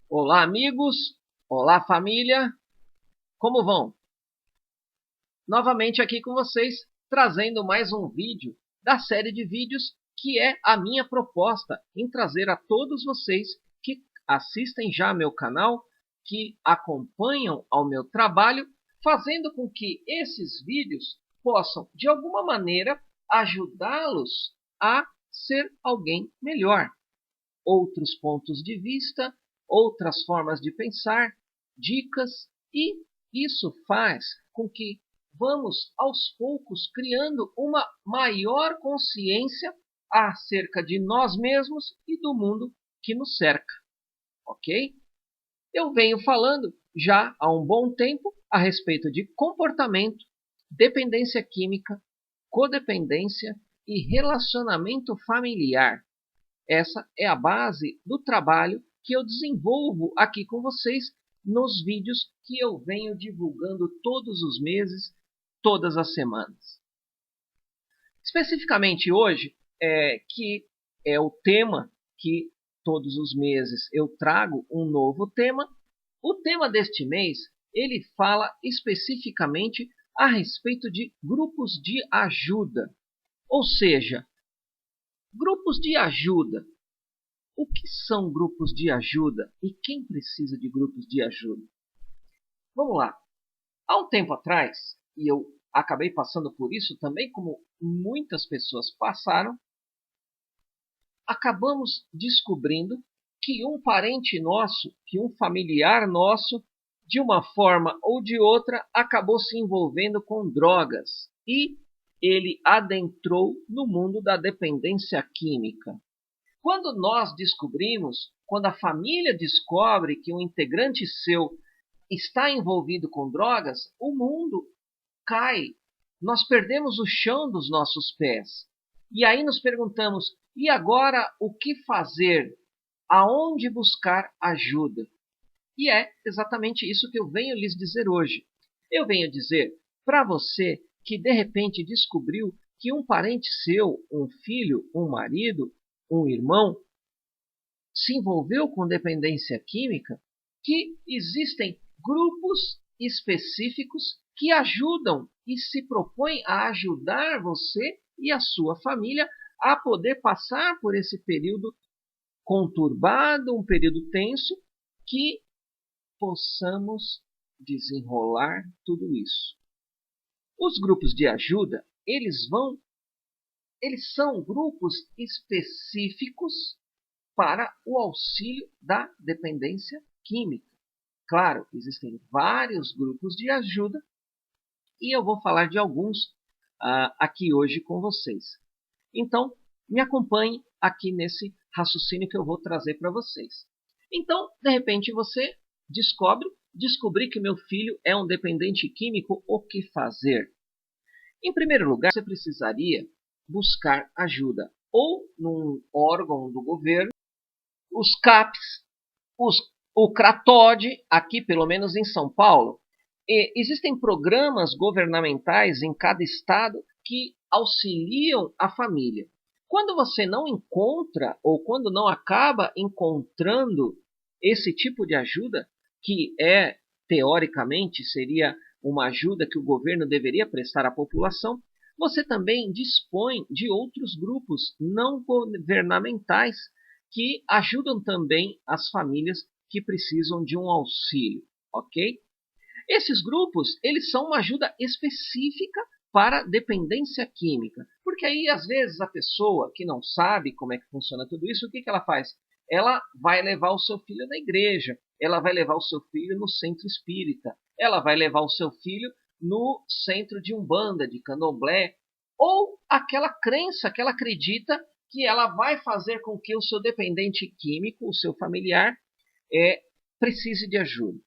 Olá, amigos! Olá, família! Como vão? Novamente aqui com vocês, trazendo mais um vídeo da série de vídeos que é a minha proposta em trazer a todos vocês que assistem já ao meu canal, que acompanham ao meu trabalho, fazendo com que esses vídeos possam, de alguma maneira, ajudá-los a ser alguém melhor. Outros pontos de vista, outras formas de pensar, dicas, e isso faz com que vamos aos poucos criando uma maior consciência acerca de nós mesmos e do mundo que nos cerca, ok? Eu venho falando já há um bom tempo a respeito de comportamento, dependência química, codependência e relacionamento familiar. Essa é a base do trabalho que eu desenvolvo aqui com vocês nos vídeos que eu venho divulgando todos os meses, todas as semanas. Especificamente hoje, que é o tema que todos os meses eu trago um novo tema. O tema deste mês, ele fala especificamente a respeito de grupos de ajuda. Ou seja, grupos de ajuda. O que são grupos de ajuda e quem precisa de grupos de ajuda? Vamos lá. Há um tempo atrás, e eu acabei passando por isso também, como muitas pessoas passaram, acabamos descobrindo que um parente nosso, que um familiar nosso, de uma forma ou de outra, acabou se envolvendo com drogas e ele adentrou no mundo da dependência química. Quando nós descobrimos, quando a família descobre que um integrante seu está envolvido com drogas, o mundo cai. Nós perdemos o chão dos nossos pés. E aí nos perguntamos, e agora o que fazer? Aonde buscar ajuda? E é exatamente isso que eu venho lhes dizer hoje. Eu venho dizer para você que de repente descobriu que um parente seu, um filho, um marido, um irmão, se envolveu com dependência química, que existem grupos específicos que ajudam e se propõem a ajudar você e a sua família a poder passar por esse período conturbado, um período tenso, que possamos desenrolar tudo isso. Os grupos de ajuda, eles são grupos específicos para o auxílio da dependência química. Claro, existem vários grupos de ajuda e eu vou falar de alguns aqui hoje com vocês. Então, me acompanhe aqui nesse raciocínio que eu vou trazer para vocês. Então, de repente, você descobri que meu filho é um dependente químico, o que fazer? Em primeiro lugar, você precisaria buscar ajuda ou num órgão do governo, os CAPs, o CRATOD, aqui pelo menos em São Paulo. Existem programas governamentais em cada estado que auxiliam a família. Quando você não encontra ou quando não acaba encontrando esse tipo de ajuda, que teoricamente seria uma ajuda que o governo deveria prestar à população, você também dispõe de outros grupos não governamentais que ajudam também as famílias que precisam de um auxílio, ok? Esses grupos, eles são uma ajuda específica para dependência química, porque aí às vezes a pessoa que não sabe como é que funciona tudo isso, o que ela faz? Ela vai levar o seu filho na igreja, ela vai levar o seu filho no centro espírita, ela vai levar o seu filho no centro de umbanda, de candomblé, ou aquela crença que ela acredita que ela vai fazer com que o seu dependente químico, o seu familiar, precise de ajuda.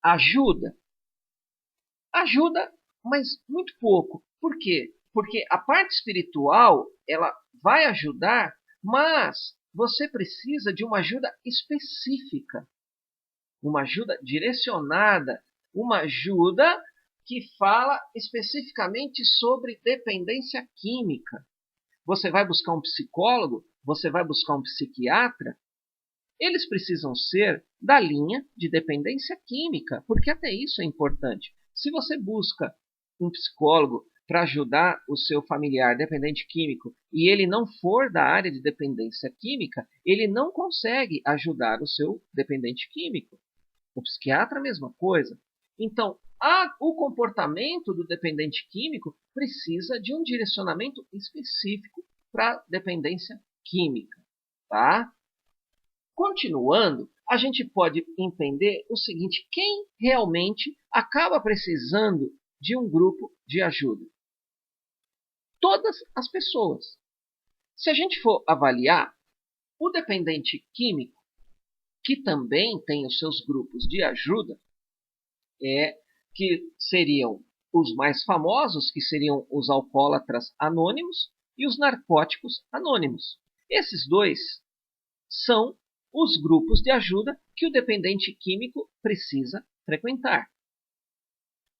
Ajuda, mas muito pouco. Por quê? Porque a parte espiritual, ela vai ajudar, mas você precisa de uma ajuda específica, uma ajuda direcionada, uma ajuda que fala especificamente sobre dependência química. Você vai buscar um psicólogo? Você vai buscar um psiquiatra? eles precisam ser da linha de dependência química, porque até isso é importante. Se você busca um psicólogo para ajudar o seu familiar dependente químico e ele não for da área de dependência química, ele não consegue ajudar o seu dependente químico. O psiquiatra, a mesma coisa. Então, o comportamento do dependente químico precisa de um direcionamento específico para dependência química. Tá? Continuando, a gente pode entender o seguinte: quem realmente acaba precisando de um grupo de ajuda? Todas as pessoas. Se a gente for avaliar, o dependente químico, que também tem os seus grupos de ajuda, que seriam os mais famosos, que seriam os alcoólatras anônimos e os narcóticos anônimos. Esses dois são os grupos de ajuda que o dependente químico precisa frequentar.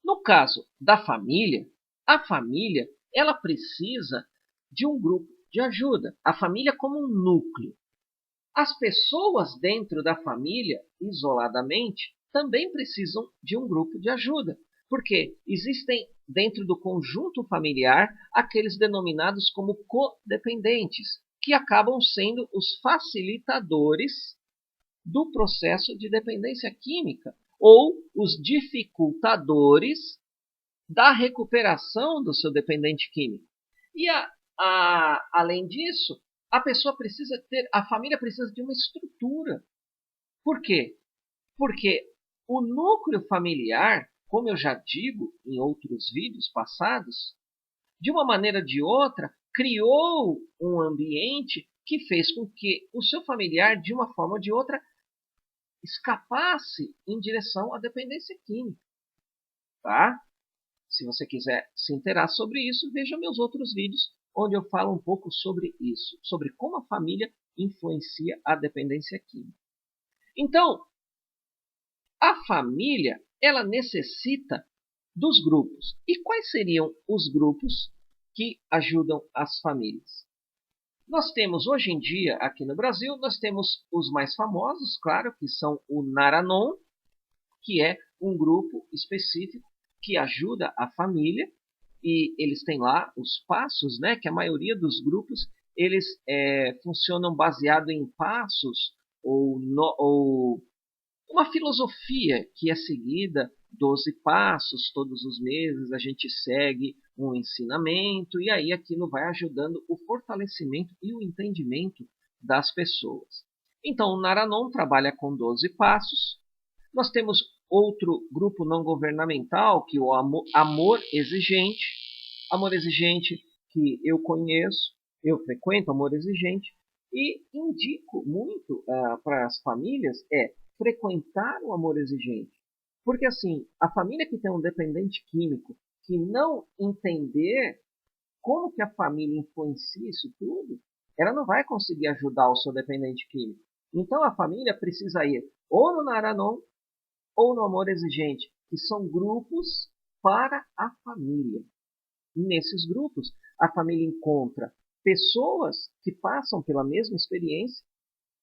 No caso da família, a família ela precisa de um grupo de ajuda. A família como um núcleo. As pessoas dentro da família, isoladamente, também precisam de um grupo de ajuda, porque existem dentro do conjunto familiar aqueles denominados como codependentes, que acabam sendo os facilitadores do processo de dependência química ou os dificultadores da recuperação do seu dependente químico. E além disso, a família precisa de uma estrutura. Por quê? Porque o núcleo familiar, como eu já digo em outros vídeos passados, de uma maneira ou de outra, criou um ambiente que fez com que o seu familiar, de uma forma ou de outra, escapasse em direção à dependência química. Tá? Se você quiser se inteirar sobre isso, veja meus outros vídeos, onde eu falo um pouco sobre isso, sobre como a família influencia a dependência química. Então, a família, ela necessita dos grupos. E quais seriam os grupos que ajudam as famílias? Nós temos, hoje em dia, aqui no Brasil, nós temos os mais famosos, claro, que são o Naranon, que é um grupo específico que ajuda a família, e eles têm lá os passos, né, que a maioria dos grupos eles funcionam baseado em passos ou uma filosofia que é seguida, 12 passos, todos os meses a gente segue um ensinamento, e aí aquilo vai ajudando o fortalecimento e o entendimento das pessoas. Então, o Naranon trabalha com 12 passos. Nós temos outro grupo não governamental, que é o Amor Exigente. Amor Exigente que eu conheço, eu frequento Amor Exigente, e indico muito para as famílias frequentar o Amor Exigente. Porque assim, a família que tem um dependente químico, que não entender como que a família influencia isso tudo, ela não vai conseguir ajudar o seu dependente químico. Então a família precisa ir ou no Naranon ou no Amor Exigente, que são grupos para a família. E nesses grupos, a família encontra pessoas que passam pela mesma experiência.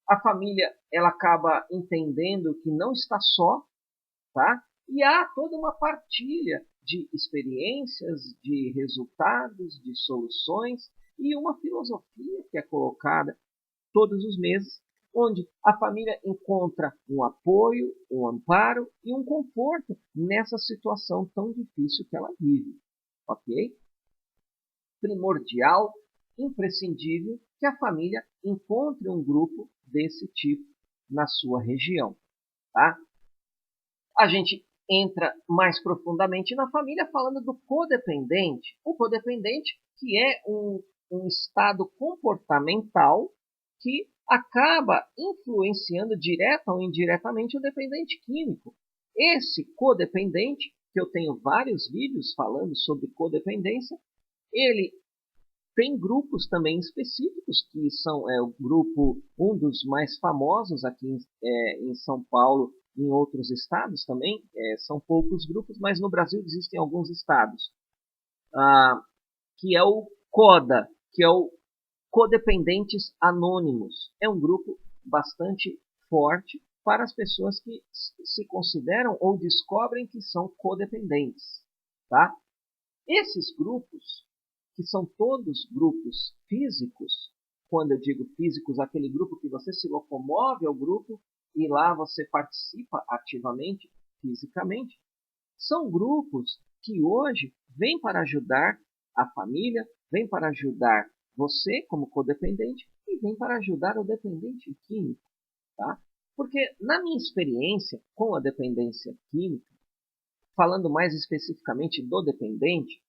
A família ela acaba entendendo que não está só, tá? E há toda uma partilha de experiências, de resultados, de soluções e uma filosofia que é colocada todos os meses, onde a família encontra um apoio, um amparo e um conforto nessa situação tão difícil que ela vive, ok? Primordial, imprescindível que a família encontre um grupo desse tipo na sua região, tá? A gente entra mais profundamente na família falando do codependente. O codependente que é um estado comportamental que acaba influenciando direta ou indiretamente o dependente químico. Esse codependente, que eu tenho vários vídeos falando sobre codependência, ele tem grupos também específicos, que são o grupo, um dos mais famosos aqui em São Paulo, em outros estados também, são poucos grupos, mas no Brasil existem alguns estados, que é o CODA, que é o Codependentes Anônimos. É um grupo bastante forte para as pessoas que se consideram ou descobrem que são codependentes. Tá? Esses grupos, que são todos grupos físicos, quando eu digo físicos, aquele grupo que você se locomove ao grupo e lá você participa ativamente, fisicamente, são grupos que hoje vêm para ajudar a família, vêm para ajudar você como codependente e vêm para ajudar o dependente químico. Tá? Porque na minha experiência com a dependência química, falando mais especificamente do dependente,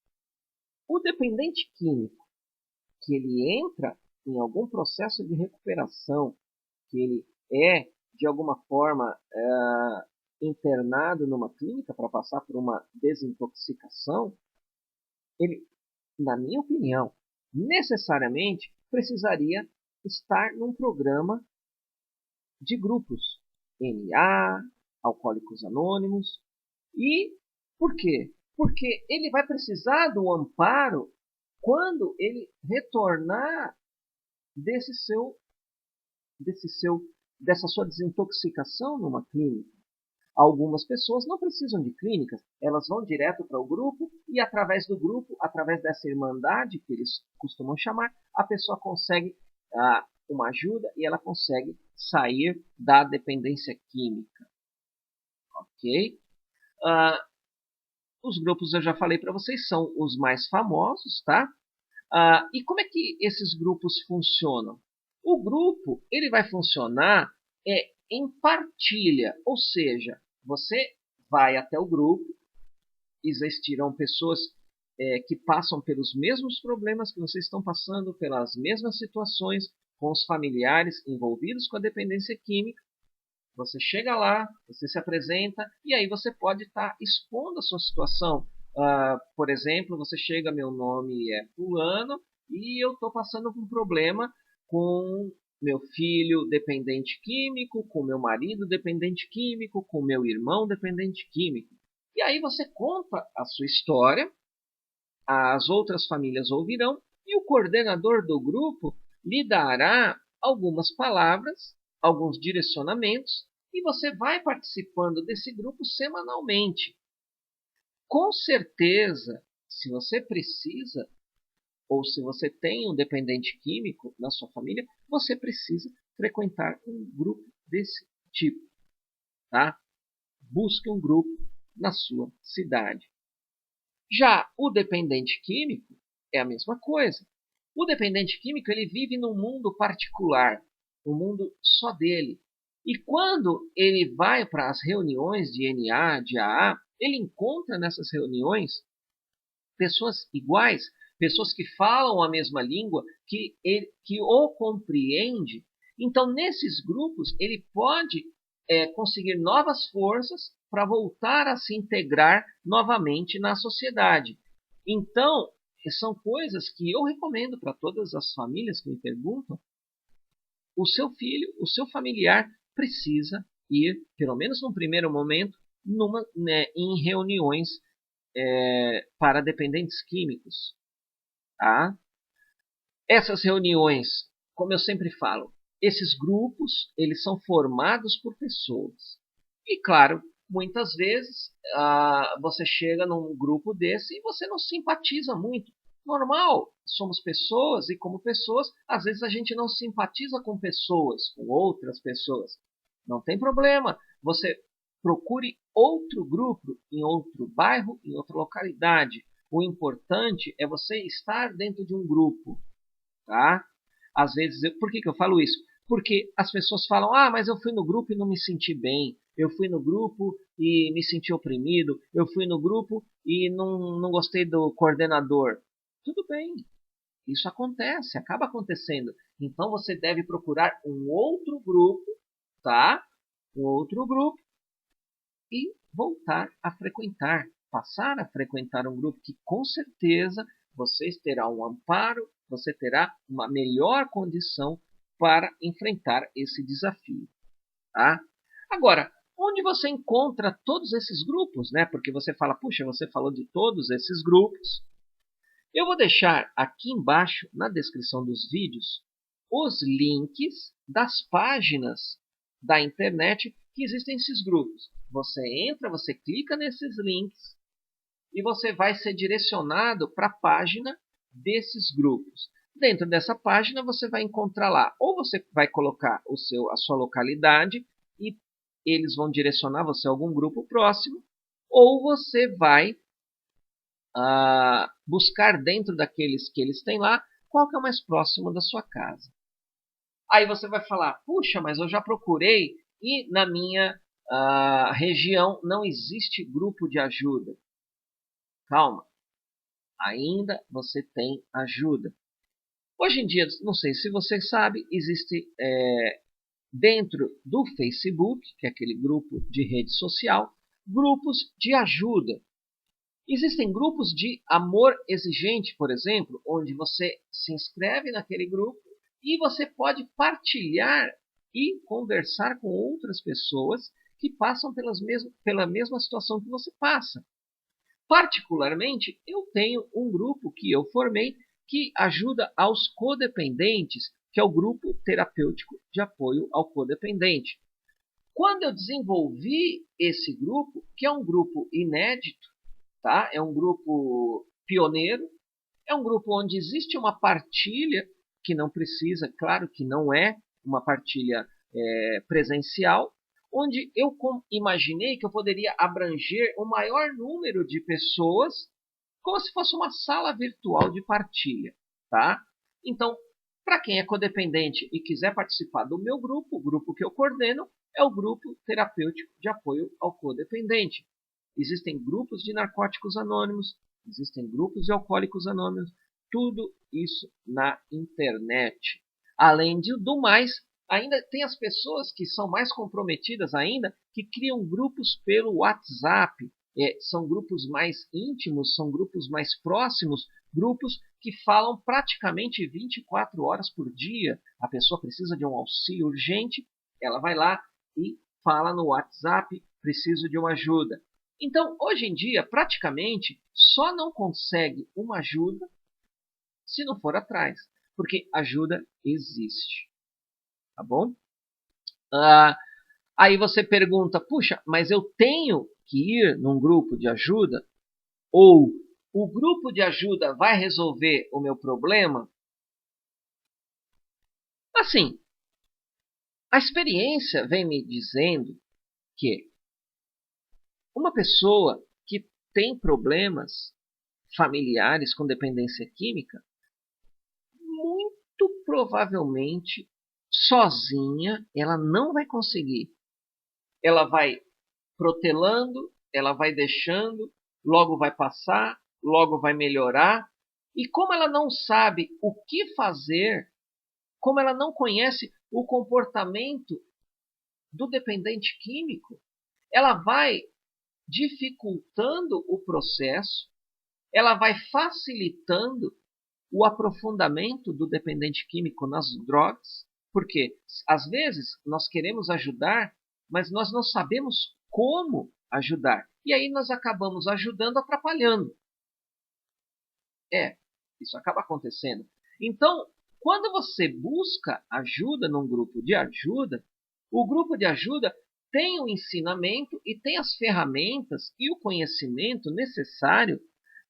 o dependente químico, que ele entra em algum processo de recuperação, que ele é, de alguma forma, internado numa clínica para passar por uma desintoxicação, ele, na minha opinião, necessariamente precisaria estar num programa de grupos, NA, Alcoólicos Anônimos. E por quê? Porque ele vai precisar do amparo quando ele retornar dessa sua desintoxicação numa clínica. Algumas pessoas não precisam de clínicas, elas vão direto para o grupo e através do grupo, através dessa irmandade que eles costumam chamar, a pessoa consegue uma ajuda e ela consegue sair da dependência química. Ok? Os grupos eu já falei para vocês, são os mais famosos, tá? E como é que esses grupos funcionam? O grupo ele vai funcionar em partilha, ou seja, você vai até o grupo, existirão pessoas que passam pelos mesmos problemas que vocês estão passando, pelas mesmas situações, com os familiares envolvidos com a dependência química. Você chega lá, você se apresenta e aí você pode estar expondo a sua situação. Por exemplo, você chega, meu nome é fulano e eu estou passando por um problema com meu filho dependente químico, com meu marido dependente químico, com meu irmão dependente químico. E aí você conta a sua história, as outras famílias ouvirão e o coordenador do grupo lhe dará algumas palavras, alguns direcionamentos e você vai participando desse grupo semanalmente. Com certeza, se você precisa ou se você tem um dependente químico na sua família, você precisa frequentar um grupo desse tipo. Tá? Busque um grupo na sua cidade. Já o dependente químico é a mesma coisa. O dependente químico ele vive num mundo particular, um mundo só dele. E quando ele vai para as reuniões de NA, de AA, ele encontra nessas reuniões pessoas iguais, pessoas que falam a mesma língua, que o compreende. Então, nesses grupos, ele pode conseguir novas forças para voltar a se integrar novamente na sociedade. Então, são coisas que eu recomendo para todas as famílias que me perguntam. O seu filho, o seu familiar precisa ir, pelo menos num primeiro momento, em reuniões para dependentes químicos. Tá? Essas reuniões, como eu sempre falo, esses grupos eles são formados por pessoas. E claro, muitas vezes você chega num grupo desse e você não simpatiza muito. Normal, somos pessoas e como pessoas, às vezes a gente não simpatiza com pessoas, com outras pessoas. Não tem problema, você procure outro grupo em outro bairro, em outra localidade. O importante é você estar dentro de um grupo. Tá? Às vezes, por que eu falo isso? Porque as pessoas falam, mas eu fui no grupo e não me senti bem. Eu fui no grupo e me senti oprimido. Eu fui no grupo e não gostei do coordenador. Tudo bem, isso acontece, acaba acontecendo. Então você deve procurar um outro grupo, tá? Um outro grupo e voltar a frequentar, passar a frequentar um grupo que com certeza vocês terão um amparo, você terá uma melhor condição para enfrentar esse desafio. Tá? Agora, onde você encontra todos esses grupos, né? Porque você fala, puxa, você falou de todos esses grupos. Eu vou deixar aqui embaixo, na descrição dos vídeos, os links das páginas da internet que existem esses grupos. Você entra, você clica nesses links e você vai ser direcionado para a página desses grupos. Dentro dessa página você vai encontrar lá, ou você vai colocar a sua localidade e eles vão direcionar você a algum grupo próximo, ou você vai buscar dentro daqueles que eles têm lá, qual que é o mais próximo da sua casa. Aí você vai falar, puxa, mas eu já procurei e na minha região não existe grupo de ajuda. Calma, ainda você tem ajuda. Hoje em dia, não sei se você sabe, existe dentro do Facebook, que é aquele grupo de rede social, grupos de ajuda. Existem grupos de amor exigente, por exemplo, onde você se inscreve naquele grupo e você pode partilhar e conversar com outras pessoas que passam pela mesma situação que você passa. Particularmente, eu tenho um grupo que eu formei que ajuda aos codependentes, que é o grupo terapêutico de apoio ao codependente. Quando eu desenvolvi esse grupo, que é um grupo inédito, tá? É um grupo pioneiro, é um grupo onde existe uma partilha que não precisa, claro que não é uma partilha presencial, onde eu imaginei que eu poderia abranger o maior número de pessoas como se fosse uma sala virtual de partilha, tá? Então, para quem é codependente e quiser participar do meu grupo, o grupo que eu coordeno é o grupo terapêutico de apoio ao codependente. Existem grupos de narcóticos anônimos, existem grupos de alcoólicos anônimos, tudo isso na internet. Além do mais, ainda tem as pessoas que são mais comprometidas ainda, que criam grupos pelo WhatsApp. São grupos mais íntimos, são grupos mais próximos, grupos que falam praticamente 24 horas por dia. A pessoa precisa de um auxílio urgente, ela vai lá e fala no WhatsApp, preciso de uma ajuda. Então, hoje em dia, praticamente, só não consegue uma ajuda se não for atrás, porque ajuda existe. Tá bom? Aí você pergunta, puxa, mas eu tenho que ir num grupo de ajuda? Ou o grupo de ajuda vai resolver o meu problema? Assim, a experiência vem me dizendo que uma pessoa que tem problemas familiares com dependência química, muito provavelmente, sozinha, ela não vai conseguir. Ela vai protelando, ela vai deixando, logo vai passar, logo vai melhorar. E como ela não sabe o que fazer, como ela não conhece o comportamento do dependente químico, ela vai dificultando o processo, ela vai facilitando o aprofundamento do dependente químico nas drogas, porque às vezes nós queremos ajudar, mas nós não sabemos como ajudar. E aí nós acabamos ajudando atrapalhando. Isso acaba acontecendo. Então, quando você busca ajuda num grupo de ajuda, o grupo de ajuda tem o ensinamento e tem as ferramentas e o conhecimento necessário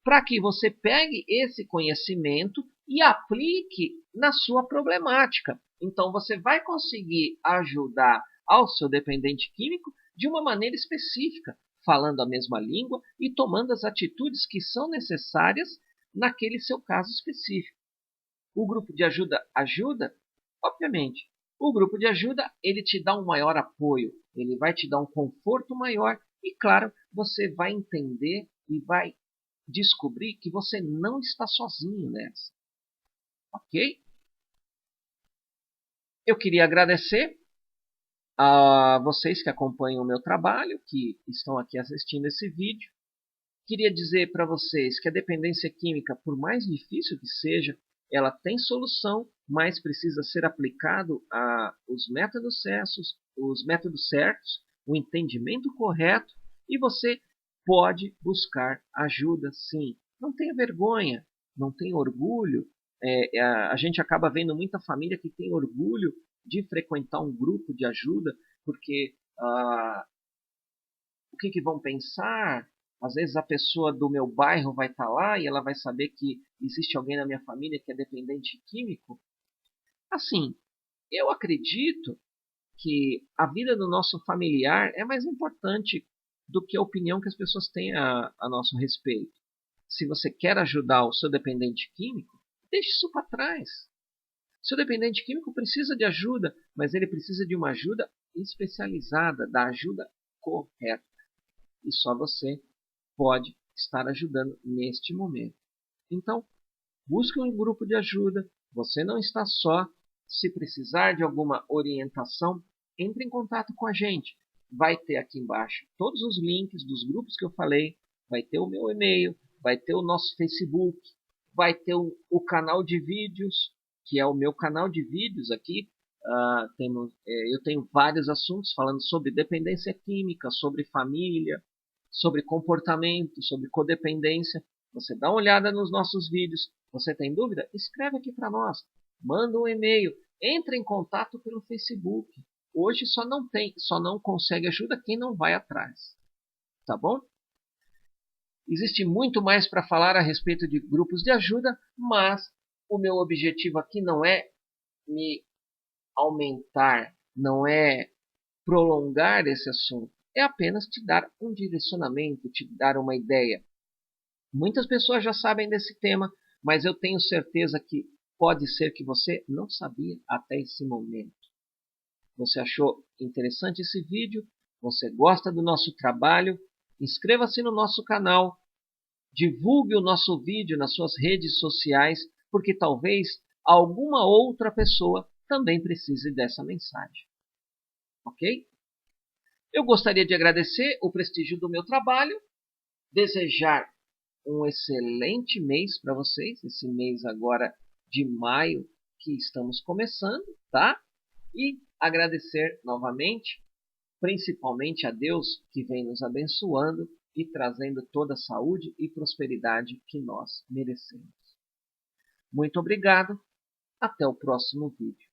para que você pegue esse conhecimento e aplique na sua problemática. Então, você vai conseguir ajudar ao seu dependente químico de uma maneira específica, falando a mesma língua e tomando as atitudes que são necessárias naquele seu caso específico. O grupo de ajuda ajuda? Obviamente. O grupo de ajuda, ele te dá um maior apoio, ele vai te dar um conforto maior e, claro, você vai entender e vai descobrir que você não está sozinho nessa. Ok? Eu queria agradecer a vocês que acompanham o meu trabalho, que estão aqui assistindo esse vídeo. Queria dizer para vocês que a dependência química, por mais difícil que seja, ela tem solução, mas precisa ser aplicado os métodos certos, o entendimento correto, e você pode buscar ajuda sim. Não tenha vergonha, não tenha orgulho. A gente acaba vendo muita família que tem orgulho de frequentar um grupo de ajuda, porque o que vão pensar? Às vezes a pessoa do meu bairro vai estar lá e ela vai saber que existe alguém na minha família que é dependente químico. Assim, eu acredito que a vida do nosso familiar é mais importante do que a opinião que as pessoas têm a nosso respeito. Se você quer ajudar o seu dependente químico, deixe isso para trás. O seu dependente químico precisa de ajuda, mas ele precisa de uma ajuda especializada, da ajuda correta. E só você pode estar ajudando neste momento. Então, busque um grupo de ajuda. Você não está só. Se precisar de alguma orientação, entre em contato com a gente. Vai ter aqui embaixo todos os links dos grupos que eu falei. Vai ter o meu e-mail, vai ter o nosso Facebook, vai ter o canal de vídeos, que é o meu canal de vídeos aqui. Eu tenho vários assuntos falando sobre dependência química, sobre família, sobre comportamento, sobre codependência. Você dá uma olhada nos nossos vídeos. Você tem dúvida? Escreve aqui para nós. Manda um e-mail. Entre em contato pelo Facebook. Hoje só não consegue ajuda quem não vai atrás. Tá bom? Existe muito mais para falar a respeito de grupos de ajuda, mas o meu objetivo aqui não é me aumentar, não é prolongar esse assunto. É apenas te dar um direcionamento, te dar uma ideia. Muitas pessoas já sabem desse tema, mas eu tenho certeza que pode ser que você não sabia até esse momento. Você achou interessante esse vídeo? Você gosta do nosso trabalho? Inscreva-se no nosso canal, divulgue o nosso vídeo nas suas redes sociais, porque talvez alguma outra pessoa também precise dessa mensagem. Ok? Eu gostaria de agradecer o prestígio do meu trabalho, desejar um excelente mês para vocês, esse mês agora de maio que estamos começando, tá? E agradecer novamente, principalmente a Deus que vem nos abençoando e trazendo toda a saúde e prosperidade que nós merecemos. Muito obrigado, até o próximo vídeo.